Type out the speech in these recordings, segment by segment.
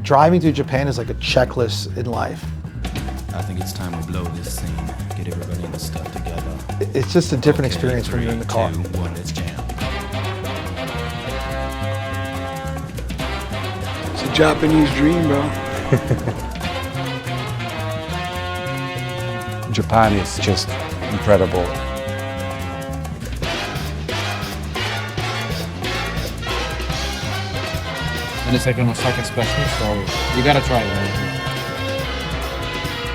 Driving through Japan is like a checklist in life. I think it's time we blow this scene, get everybody in the stuff together. It's just a different experience when you're in the car. 3, 2, 1, let's jam. It's a Japanese dream, bro. Japan is just incredible. And it's like an Osaka special, so you gotta try it, man.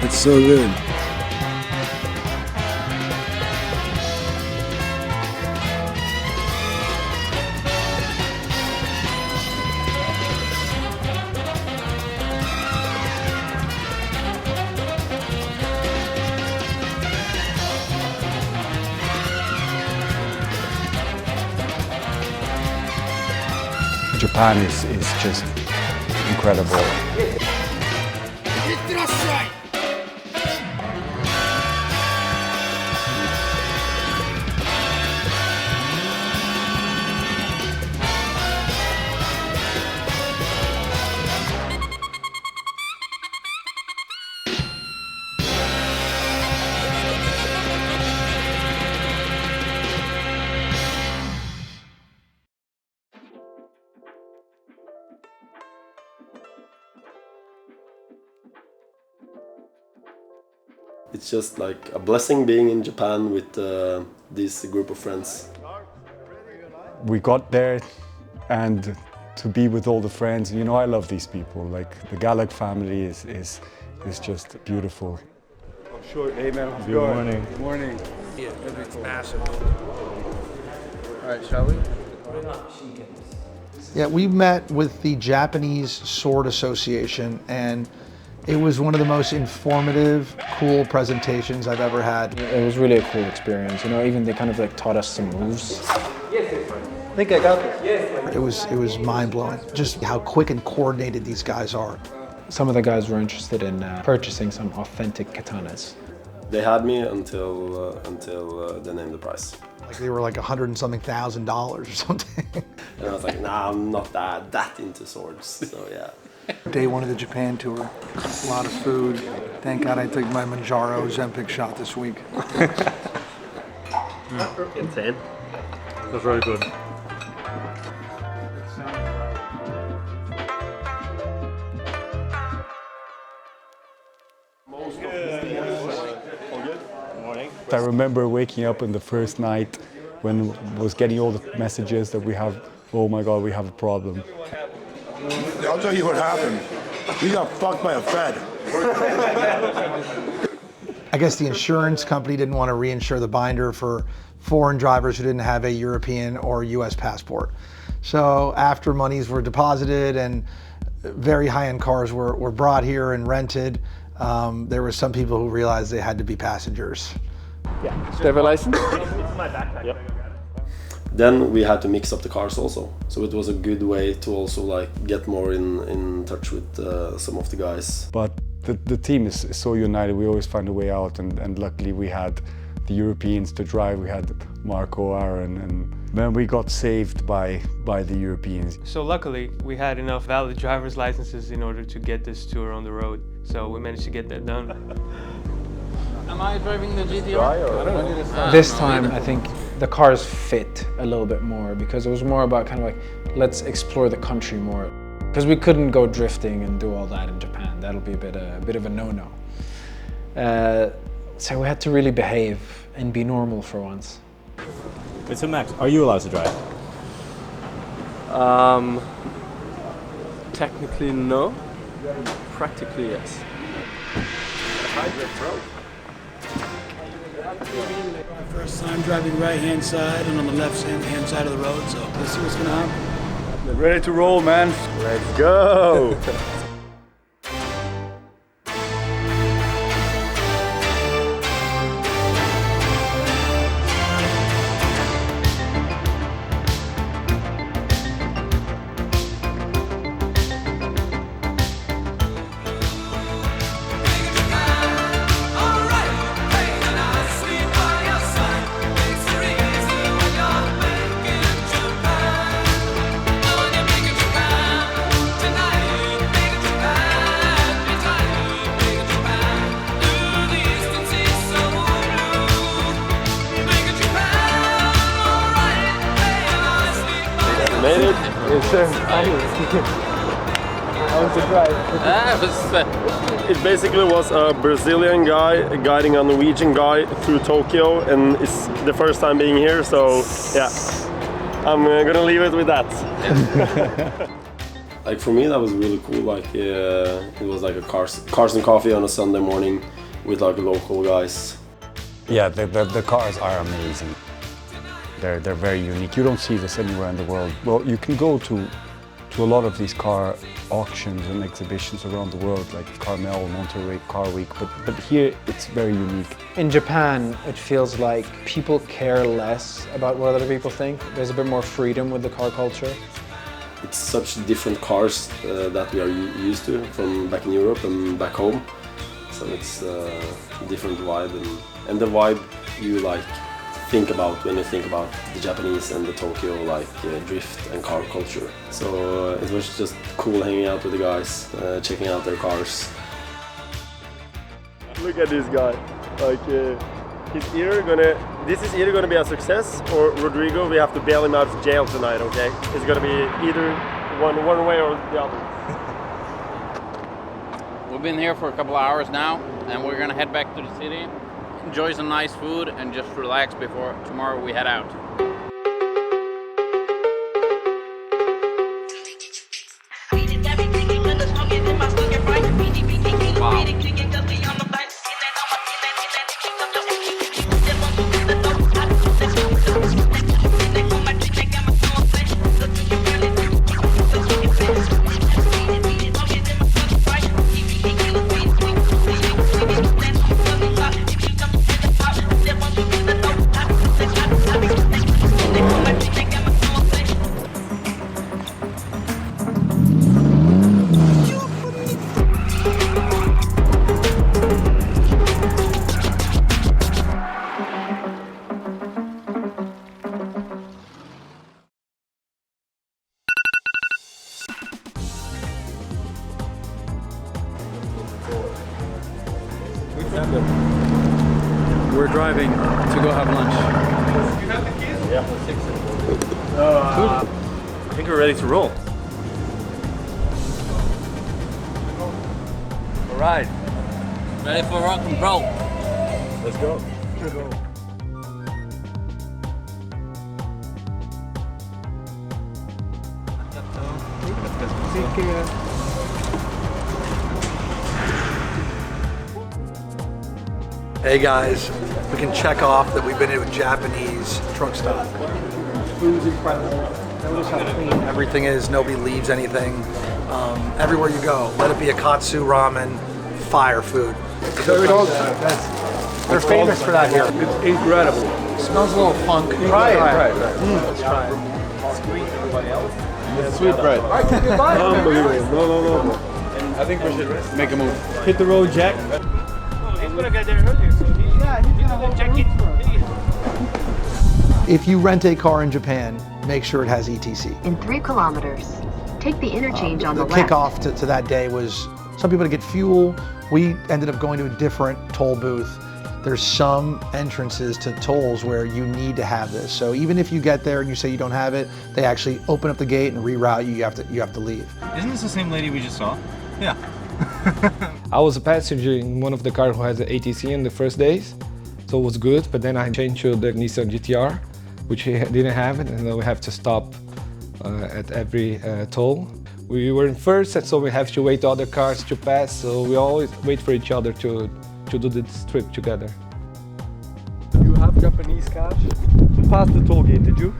It's so good. Japan is just incredible. It's just like a blessing being in Japan with this group of friends. We got there and to be with all the friends, you know, I love these people. Like the Galag family is just beautiful. I'm sure, hey man, how's it Good going? morning. Good morning. Yeah, it's massive. All right, shall we? Yeah, we met with the Japanese Sword Association, and it was one of the most informative, cool presentations I've ever had. It was really a cool experience. You know, even they kind of like taught us some moves. I think I got this. It was mind-blowing, just how quick and coordinated these guys are. Some of the guys were interested in purchasing some authentic katanas. They had me until they named the price. Like they were like $100 and something thousand or something. And I was like, nah, I'm not that into swords, so yeah. Day one of the Japan tour, a lot of food. Thank God I took my Manjaro Ozempic shot this week. Insane. That's very good. I remember waking up on the first night when I was getting all the messages that we have, oh my God, we have a problem. I'll tell you what happened. We got fucked by a Fed. I guess the insurance company didn't want to reinsure the binder for foreign drivers who didn't have a European or US passport. So after monies were deposited and very high-end cars were brought here and rented, there were some people who realized they had to be passengers. Yeah. Do you have a license? It's my backpack. Yep. Then we had to mix up the cars also. So it was a good way to also like get more in touch with some of the guys. But the team is so united, we always find a way out, and luckily we had the Europeans to drive. We had Marco, Aaron, and then we got saved by the Europeans. So luckily, we had enough valid driver's licenses in order to get this tour on the road. So we managed to get that done. Am I driving the GTR? I don't know. This time, I think the cars fit a little bit more because it was more about kind of like, let's explore the country more. Because we couldn't go drifting and do all that in Japan. That'll be a bit of a no-no. So we had to really behave and be normal for once. Wait, so Max, are you allowed to drive? Technically no. Practically yes. First time driving right-hand side and on the left-hand side of the road, so let's see what's gonna happen. Ready to roll, man. Let's go! Tonight Made it. It basically was a Brazilian guy guiding a Norwegian guy through Tokyo, and it's the first time being here, so yeah, I'm gonna leave it with that. Like for me, that was really cool. Like it was like a cars and coffee on a Sunday morning with like local guys. Yeah, the cars are amazing. They're very unique. You don't see this anywhere in the world. Well, you can go to a lot of these car auctions and exhibitions around the world, like Carmel, Monterey, Car Week, but here it's very unique. In Japan, it feels like people care less about what other people think. There's a bit more freedom with the car culture. It's such different cars that we are used to from back in Europe and back home. So it's a different vibe, and the vibe you like think about when you think about the Japanese and the Tokyo like drift and car culture. So it was just cool hanging out with the guys, checking out their cars. Look at this guy. Like this is either gonna be a success, or Rodrigo, we have to bail him out of jail tonight. Okay, it's gonna be either one way or the other. We've been here for a couple of hours now, and we're gonna head back to the city, enjoy some nice food, and just relax before tomorrow we head out. Wow. We're driving to go have lunch. You have the keys? Yeah. I think we're ready to roll. All right. Ready for rock and roll. Let's go. Hey guys, we can check off that we've been to a Japanese truck stop. Food's incredible. Notice how clean everything is. Nobody leaves anything. Everywhere you go, let it be a katsu ramen, fire food. They're famous for that here. It's incredible. It smells a little funk. Try it. Let's try it. It's sweet bread. Unbelievable. No. I think we should make a move. Hit the road, Jack. He's gonna get there earlier, so he's gonna check it. If you rent a car in Japan, make sure it has ETC. In 3 kilometers, take the interchange on the left. The kickoff to that day was some people to get fuel. We ended up going to a different toll booth. There's some entrances to tolls where you need to have this. So even if you get there and you say you don't have it, they actually open up the gate and reroute you. You have to leave. Isn't this the same lady we just saw? Yeah. I was a passenger in one of the cars who has the ATC in the first days, so it was good, but then I changed to the Nissan GTR, which didn't have it, and then we have to stop at every toll. We were in first, and so we have to wait other cars to pass, so we always wait for each other to do this trip together. You have Japanese cash? Past the toll gate, did you?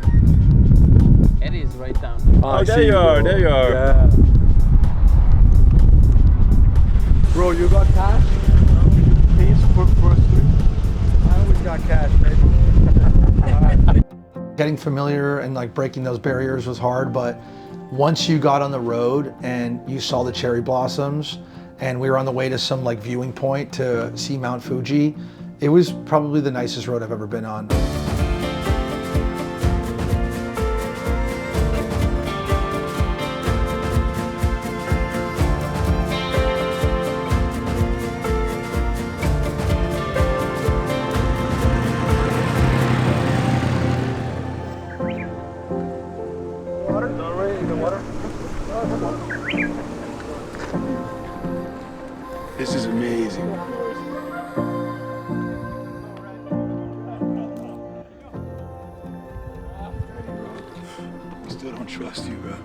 Eddie is right down. Oh, there you are. Yeah. Bro, you got cash? Please, for first trip. I always got cash, baby. Getting familiar and like breaking those barriers was hard, but once you got on the road and you saw the cherry blossoms and we were on the way to some like viewing point to see Mount Fuji, it was probably the nicest road I've ever been on. water? Norway in the water? This is amazing. Still don't trust you, bro.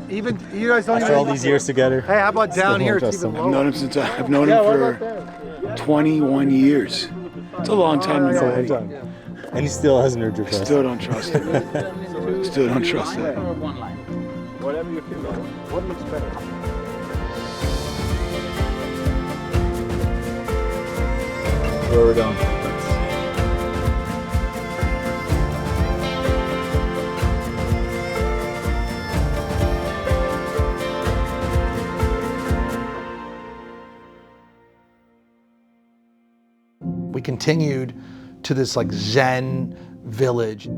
Even you guys don't After all these years together. Hey, how about down here? It's even I've lower. known him since I've known him for 21 years. It's a long time to know Eddie. And he still hasn't earned your I trust. still don't trust him. Still don't trust him. Whatever you feel. What looks better? Where we're going. We continued to this like Zen village.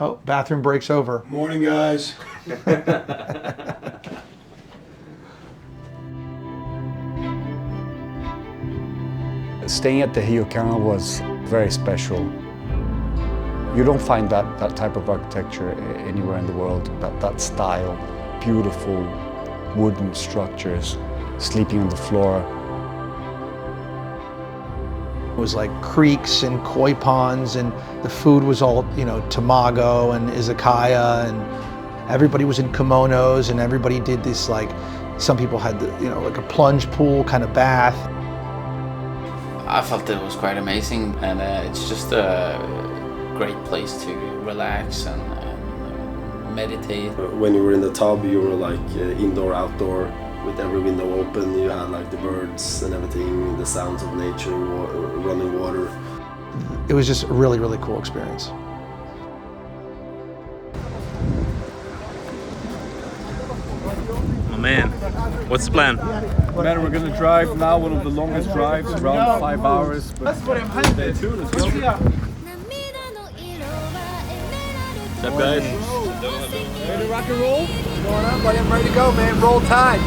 Oh, bathroom breaks over. Morning, guys. Staying at the Hyokana was very special. You don't find that type of architecture anywhere in the world, that style. Beautiful wooden structures, sleeping on the floor. It was like creeks and koi ponds, and the food was all, you know, tamago and izakaya, and everybody was in kimonos, and everybody did this, like, some people had, you know, like a plunge pool kind of bath. I felt it was quite amazing, and it's just a great place to relax and meditate. When you were in the tub, you were like indoor, outdoor, with every window open. You had like the birds and everything, the sounds of nature, running water. It was just a really, really cool experience. Oh man, what's the plan? Man, we're gonna drive now, one of the longest drives, around 5 hours. But What's up, guys? ready to rock and roll? What's going on, buddy? I'm ready to go, man. Roll Tide.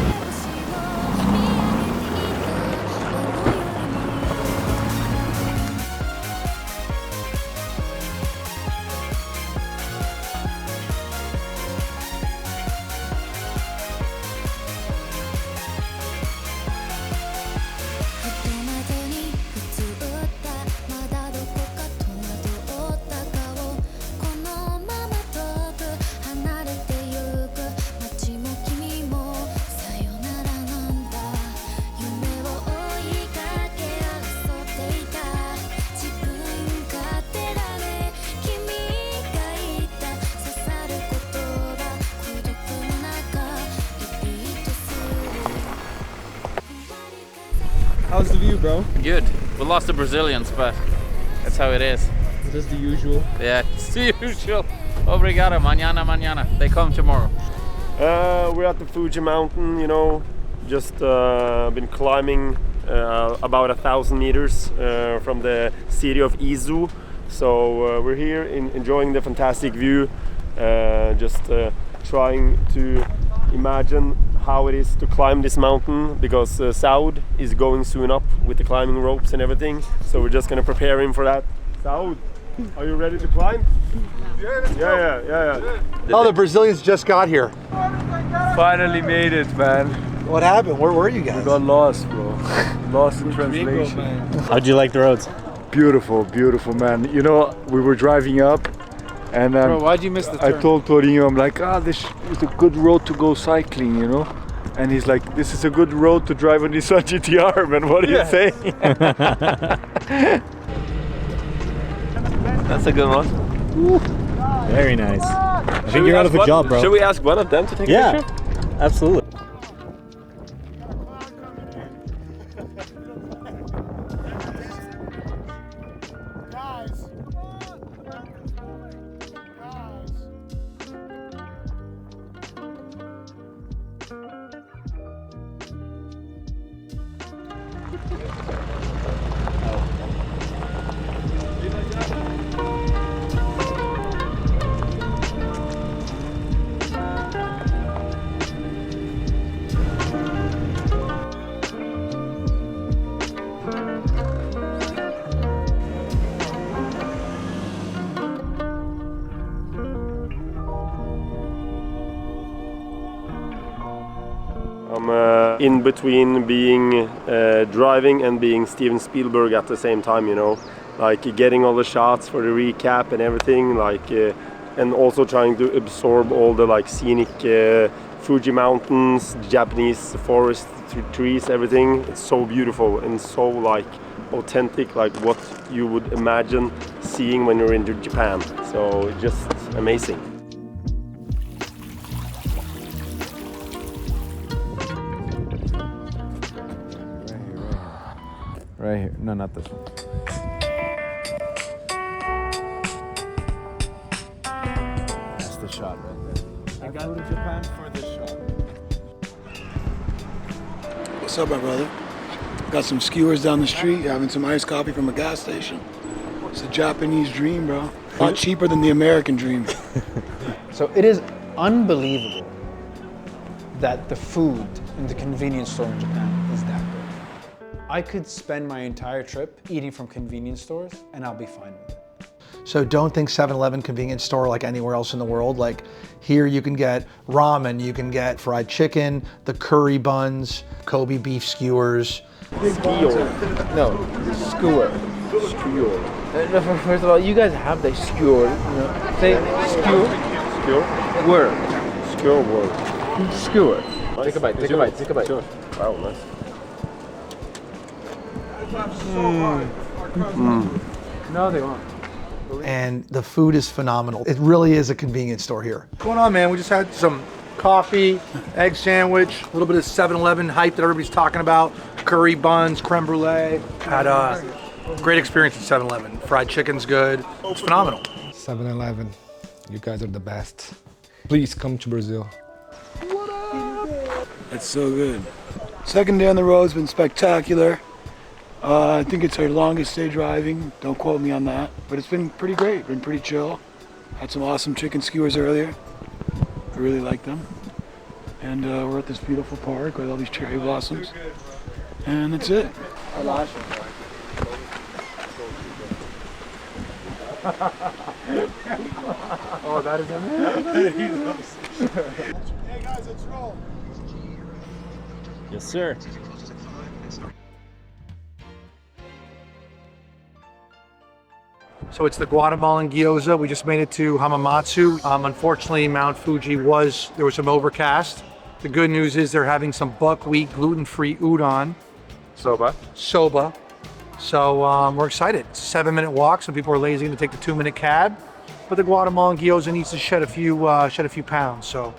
How's the view, bro? Good. We lost the Brazilians, but that's how it is. Is this the usual? Yeah, it's the usual. Obrigado, mañana, mañana. They come tomorrow. We're at the Fuji mountain, you know, just been climbing about 1,000 meters from the city of Izu. So we're here enjoying the fantastic view, just trying to imagine how it is to climb this mountain, because Saud is going soon up with the climbing ropes and everything. So we're just gonna prepare him for that. Saud, are you ready to climb? Yeah. Oh, the Brazilians just got here. Finally made it, man. What happened? Where were you guys? We got lost, bro. Lost in translation. How'd you like the roads? Beautiful, beautiful, man. You know, we were driving up, and Bro, why'd you miss the turn? I told Torino, I'm like, this is a good road to go cycling, you know? And he's like, this is a good road to drive a Nissan GTR, man. What are you saying? That's a good one. Very nice. I think you're out of a job, bro. Should we ask one of them to take a picture? Absolutely. I'm in between being driving and being Steven Spielberg at the same time, you know, like getting all the shots for the recap and everything, like, and also trying to absorb all the like scenic Fuji mountains, Japanese forest, trees, everything. It's so beautiful and so like authentic, like what you would imagine seeing when you're into Japan. So just amazing. Right here. No, not this one. That's the shot right there. I go to Japan for this shot. What's up, my brother? Got some skewers down the street, having some iced coffee from a gas station. It's a Japanese dream, bro. A lot cheaper than the American dream. So it is unbelievable that the food in the convenience store in Japan is that good. I could spend my entire trip eating from convenience stores and I'll be fine with it. So don't think 7-Eleven convenience store like anywhere else in the world. Like here you can get ramen, you can get fried chicken, the curry buns, Kobe beef skewers. No, skewer. Skewer. First of all, you guys have the skewer. You know, say skewer. Skewer? Word. Skewer word. Skewer. Take a bite, take a bite, take a bite. Sure. Wow, nice. No, they won't. And the food is phenomenal. It really is a convenience store here. What's going on, man? We just had some coffee, egg sandwich, a little bit of 7-Eleven hype that everybody's talking about, curry buns, creme brulee. Had a great experience at 7-Eleven. Fried chicken's good. It's phenomenal. 7-Eleven, you guys are the best. Please come to Brazil. That's so good. Second day on the road's been spectacular. I think it's our longest day driving. Don't quote me on that. But it's been pretty great, been pretty chill. Had some awesome chicken skewers earlier. I really like them. And we're at this beautiful park with all these cherry blossoms. And that's it. Oh, that is amazing. Hey guys, let's roll. Yes, sir. So it's the Guatemalan gyoza. We just made it to Hamamatsu. Unfortunately, Mount Fuji there was some overcast. The good news is they're having some buckwheat gluten-free udon. Soba. Soba. So we're excited. It's a 7-minute walk. Some people are lazy to take the 2-minute cab, but the Guatemalan gyoza needs to shed a few pounds. So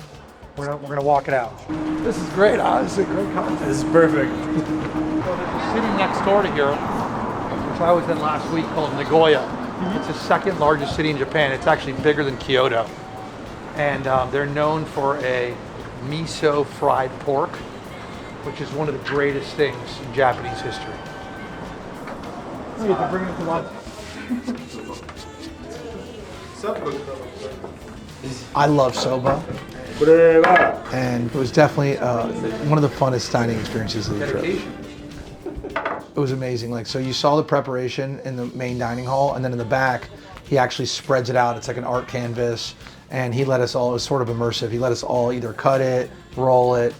we're gonna walk it out. This is great, huh? This is a great content. This is perfect. So there's a city next door to here, which I was in last week, called Nagoya. It's the second largest city in Japan. It's actually bigger than Kyoto. And they're known for a miso fried pork, which is one of the greatest things in Japanese history. Oh, you can bring it to lunch. I love soba. And it was definitely one of the funnest dining experiences of the trip. It was amazing. Like, so you saw the preparation in the main dining hall, and then in the back, he actually spreads it out. It's like an art canvas, and he let us all, it was sort of immersive. He let us all either cut it, roll it.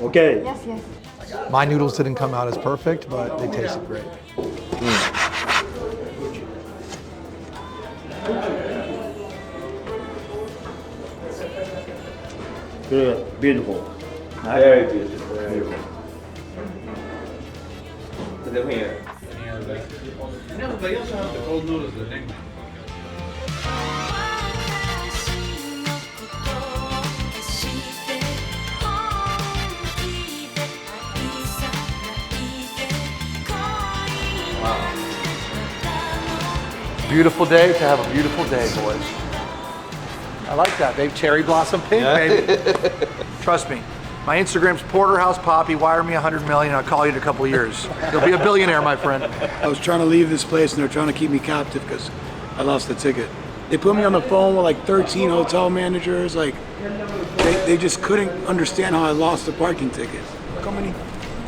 Okay. Yes, yes. My noodles didn't come out as perfect, but they tasted great. Good. Beautiful. Very beautiful. Very beautiful. They also have the cold noodles, the nickname. Beautiful day to have a beautiful day, boys. like that, babe. Cherry blossom pink, baby. Trust me. My Instagram's Porterhouse Poppy. Wire me 100 million. I'll call you in a couple of years. You'll be a billionaire, my friend. I was trying to leave this place and they're trying to keep me captive because I lost the ticket. They put me on the phone with like 13 hotel managers. Like, they just couldn't understand how I lost the parking ticket. Look how many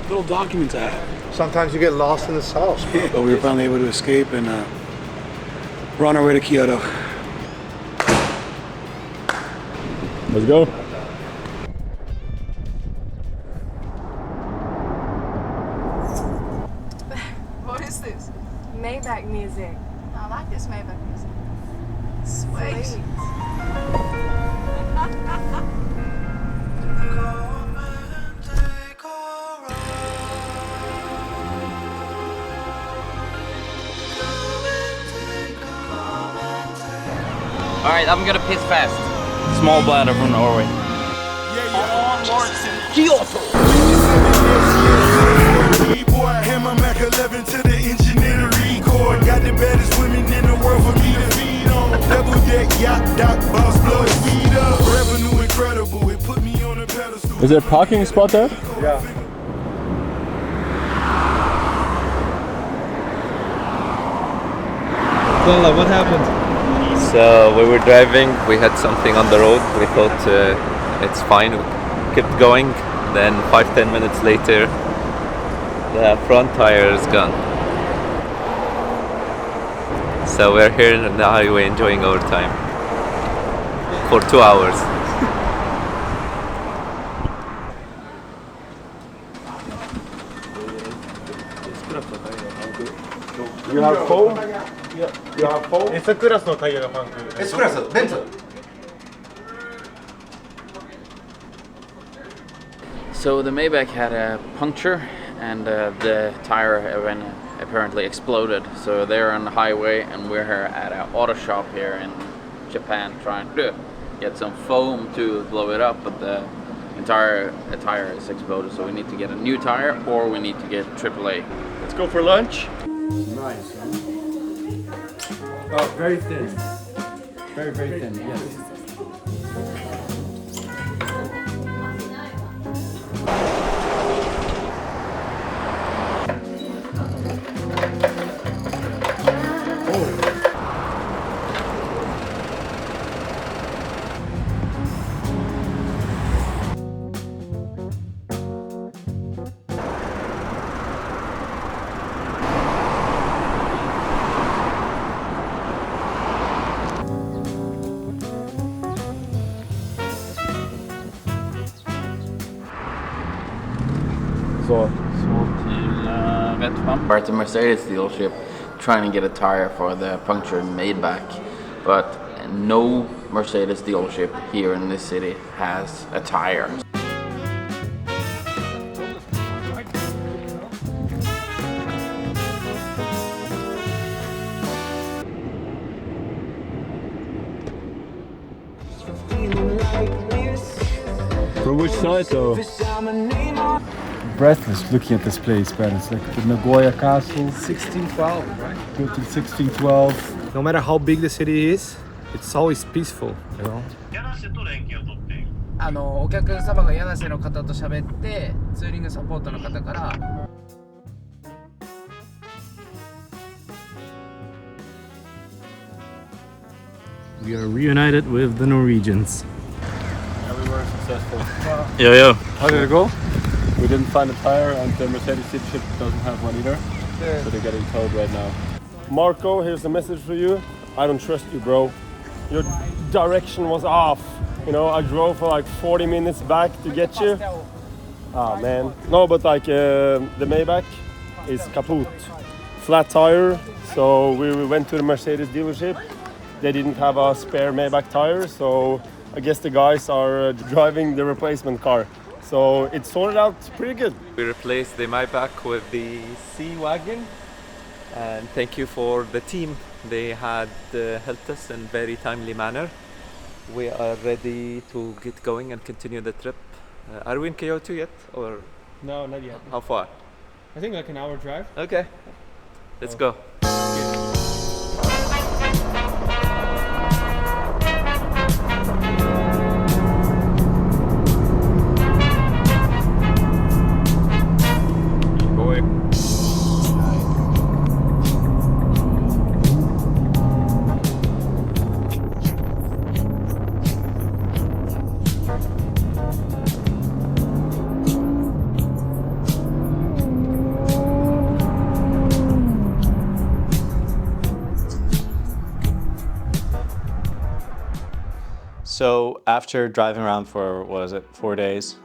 little documents I have. Sometimes you get lost in the sauce. Yeah, but we were finally able to escape and we're on our way to Kyoto. Let's go. What is this? Maybach music. I like this Maybach music. Sweet. Alright, I'm gonna piss fast. Small bladder from Norway. Kyoto! Boy, hammer Mac 11 to the engineer to record. Got the baddest women in the world for me to feed on. Double deck yacht, dock, boss, blow it, speed up. Revenue incredible, it put me on a pedestal. Is there a parking spot there? Yeah. Lola, what happened? So we were driving, we had something on the road, we thought it's fine, we kept going, then 5-10 minutes later the front tire is gone. So we're here on the highway enjoying our time for 2 hours. You have foam? Yeah. You have foam? S クラスのタイヤがパンク。S クラス、ベンツ。So the Maybach had a puncture and the tire apparently exploded. So they're on the highway and we're here at an auto shop here in Japan trying to get some foam to blow it up, but the entire tire is exploded. So we need to get a new tire or we need to get AAA. Let's go for lunch. Nice. Oh, very thin. Very, very thin, yes. So we're at the Mercedes dealership trying to get a tire for the punctured Maybach, but no Mercedes dealership here in this city has a tire. From which side though? Breathless looking at this place, man. It's like the Nagoya Castle. 1612, right? Built in 1612. No matter how big the city is, it's always peaceful, you know? お客様が柳瀬の方と喋ってツーリングサポートの方から We are reunited with the Norwegians. Yeah, we were successful. Yo. How did it go? We didn't find a tire and the Mercedes dealership doesn't have one either. Yeah. So they're getting towed right now. Marco, here's a message for you. I don't trust you, bro. Your direction was off. You know, I drove for like 40 minutes back to get you. Ah, man. No, but like the Maybach is kaput. Flat tire. So we went to the Mercedes dealership. They didn't have a spare Maybach tire, so I guess the guys are driving the replacement car. So it sorted out pretty good. We replaced the Maybach with the C-Wagon, and thank you for the team. They had helped us in very timely manner. We are ready to get going and continue the trip. Are we in Kyoto yet, or? No, not yet. How far? I think like an hour drive. Okay, let's go. So after driving around for, what was it, 4 days,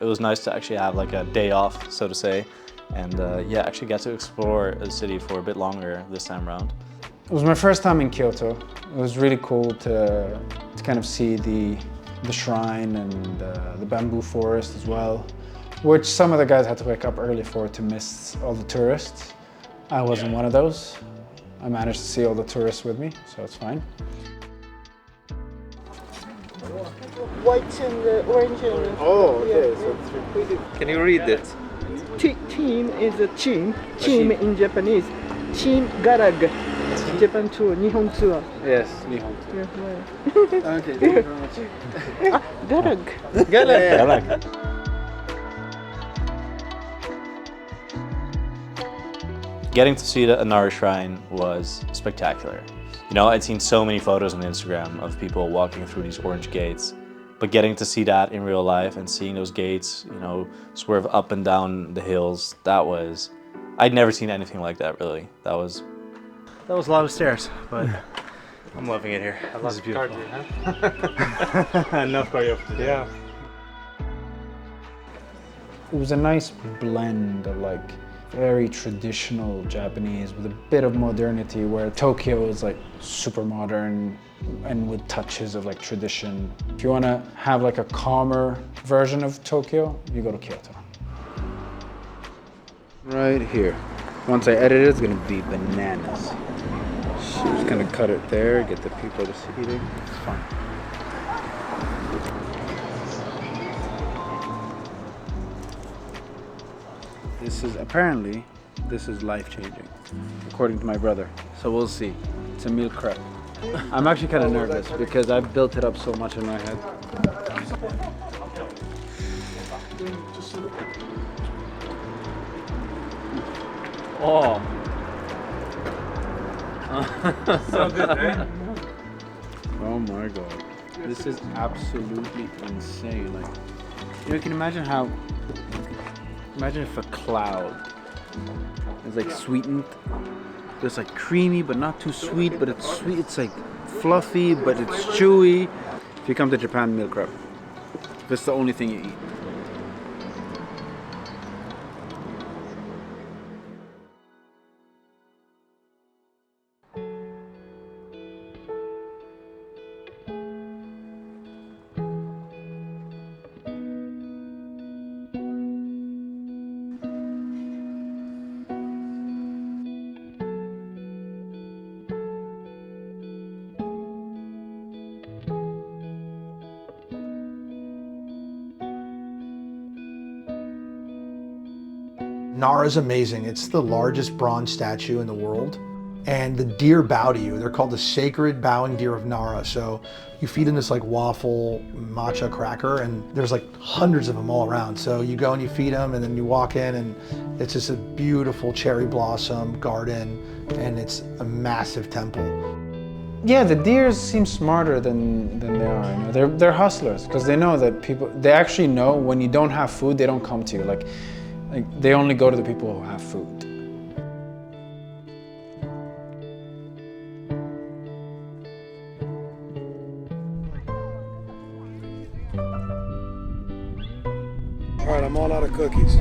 it was nice to actually have like a day off, so to say, and yeah, actually get to explore the city for a bit longer this time around. It was my first time in Kyoto. It was really cool to kind of see the shrine and the bamboo forest as well, which some of the guys had to wake up early for to miss all the tourists. I wasn't one of those. I managed to see all the tourists with me, so it's fine. White and orange. Oh, okay. So it's can you read it? Team is a team. Team in Japanese. Team Galag. Japan tour, Nihon tour. Yes, Nihon tour. Yeah, okay, thank you very much. Galag. Galag. Getting to see the Nara Shrine was spectacular. You know, I'd seen so many photos on Instagram of people walking through these orange gates, but getting to see that in real life and seeing those gates, you know, swerve up and down the hills, I'd never seen anything like that, really. That was a lot of stairs, but I'm loving it here. This is beautiful. Enough cardio. Yeah. It was a nice blend of like very traditional Japanese with a bit of modernity, where Tokyo is like super modern and with touches of like tradition. If you want to have like a calmer version of Tokyo, you go to Kyoto. Right here. Once I edit it, it's gonna be bananas. So just gonna cut it there, get the people to see it. It's fun. This is life-changing, according to my brother. So we'll see. It's a meal prep. I'm actually kind of nervous because I've built it up so much in my head. Oh. So good, right? Oh my god. This is absolutely insane. Like, you can imagine if a cloud is like sweetened. It's like creamy but not too sweet, but it's sweet. It's like fluffy but it's chewy. If you come to Japan, meal prep. That's the only thing you eat. Nara's amazing. It's the largest bronze statue in the world. And the deer bow to you. They're called the sacred bowing deer of Nara. So you feed them this like waffle matcha cracker, and there's like hundreds of them all around. So you go and you feed them, and then you walk in, and it's just a beautiful cherry blossom garden, and it's a massive temple. Yeah, the deers seem smarter than they are. You know? They're hustlers because they know that they actually know when you don't have food, they don't come to you. Like they only go to the people who have food. All right, I'm all out of cookies.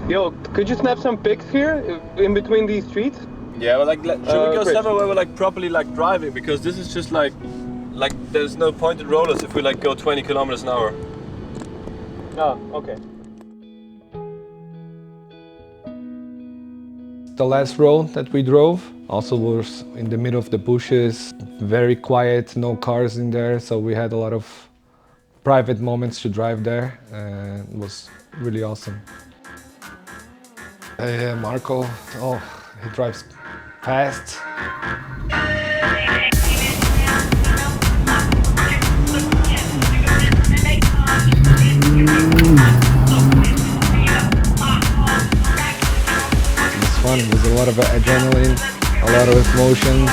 Yo, could you snap some pics here in between these streets? Yeah, well, like, should we go Chris. somewhere where we're like properly like driving? Because this is just like there's no pointed rollers if we like go 20 kilometers an hour. Oh, okay. The last road that we drove also was in the middle of the bushes, very quiet, no cars in there, so we had a lot of private moments to drive there, and it was really awesome. Marco, he drives fast. It's fun, there's a lot of adrenaline, a lot of emotions.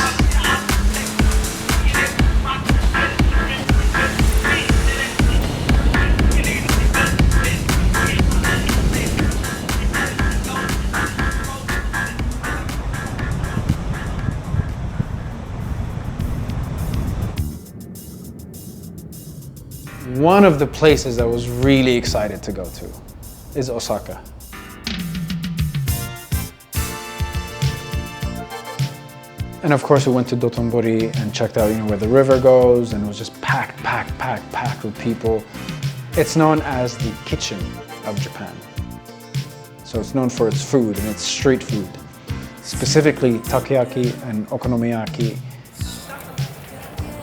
One of the places I was really excited to go to is Osaka. And of course we went to Dotonbori and checked out, where the river goes, and it was just packed with people. It's known as the kitchen of Japan. So it's known for its food and its street food, specifically takoyaki and okonomiyaki.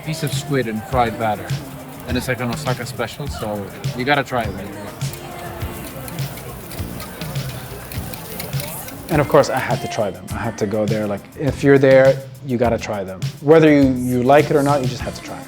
Piece of squid in fried batter. And it's like an Osaka special, so you gotta try it when you're here. And of course I had to try them. I had to go there. Like, if you're there, you gotta try them. Whether you like it or not, you just have to try it.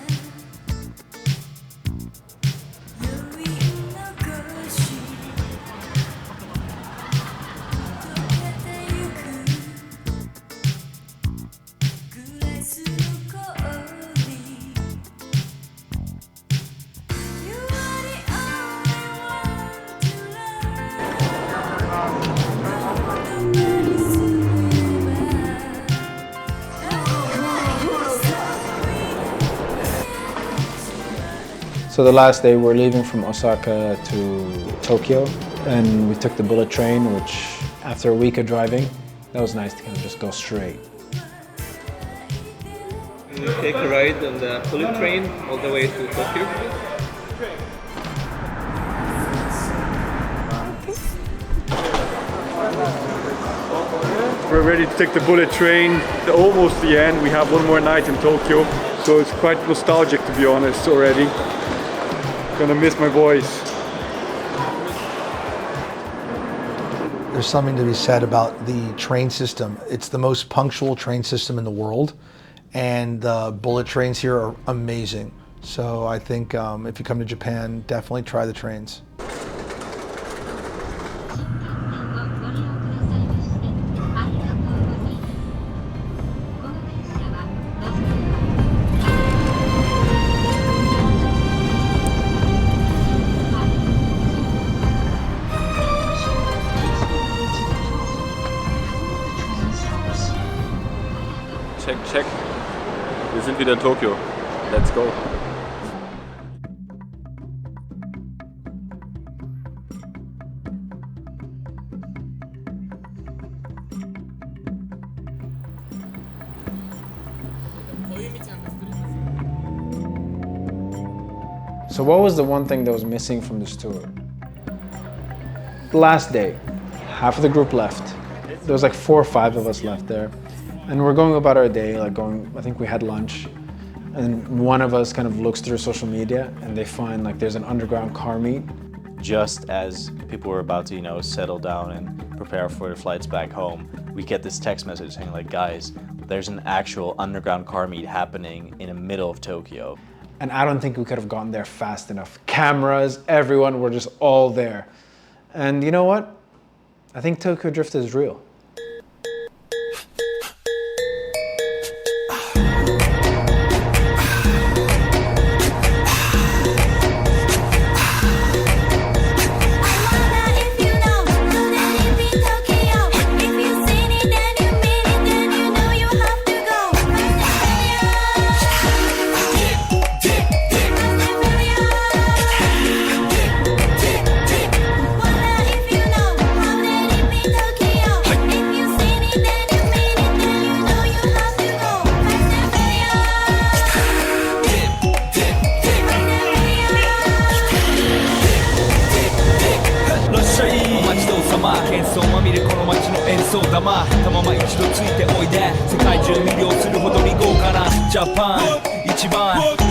So the last day we're leaving from Osaka to Tokyo, and we took the bullet train, which after a week of driving, that was nice to kind of just go straight. You take a ride on the bullet train all the way to Tokyo. We're ready to take the bullet train. Almost the end. We have one more night in Tokyo, so it's quite nostalgic, to be honest, already. Gonna miss my voice. There's something to be said about the train system. It's the most punctual train system in the world, and the bullet trains here are amazing. So I think if you come to Japan, definitely try the trains. Check. Wir sind wieder in Tokio. Let's go. So what was the one thing that was missing from this tour? The last day, half of the group left. There was like 4 or 5 of us left there. And we're going about our day, I think we had lunch. And one of us kind of looks through social media and they find like there's an underground car meet. Just as people were about to, settle down and prepare for their flights back home, we get this text message saying like, guys, there's an actual underground car meet happening in the middle of Tokyo. And I don't think we could have gotten there fast enough. Cameras, everyone, were just all there. And you know what? I think Tokyo Drift is real.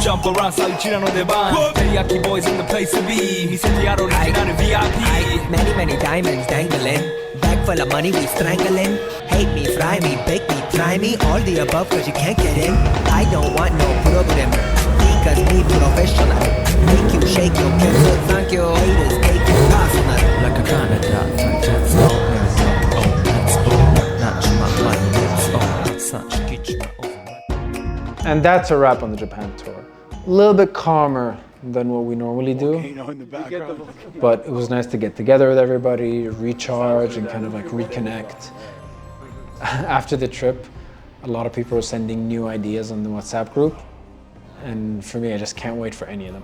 Jump around, so you know the band. Teriyaki boys in the place to be. Me say the original VIP. Many diamonds dangling. Bag full of money we strangling. Hate me, fry me, bake me, try me. All the above cause you can't get in. I don't want no problem. Because me professional. Make you shake your pencil. Thank you. Haters take it personal. Like a Canada. Just oh, that's all. Not my money. That's all. Such kitchen. And that's a wrap on the Japan tour. A little bit calmer than what we normally do. But it was nice to get together with everybody, recharge, and kind of like reconnect. After the trip, a lot of people were sending new ideas on the WhatsApp group. And for me, I just can't wait for any of them.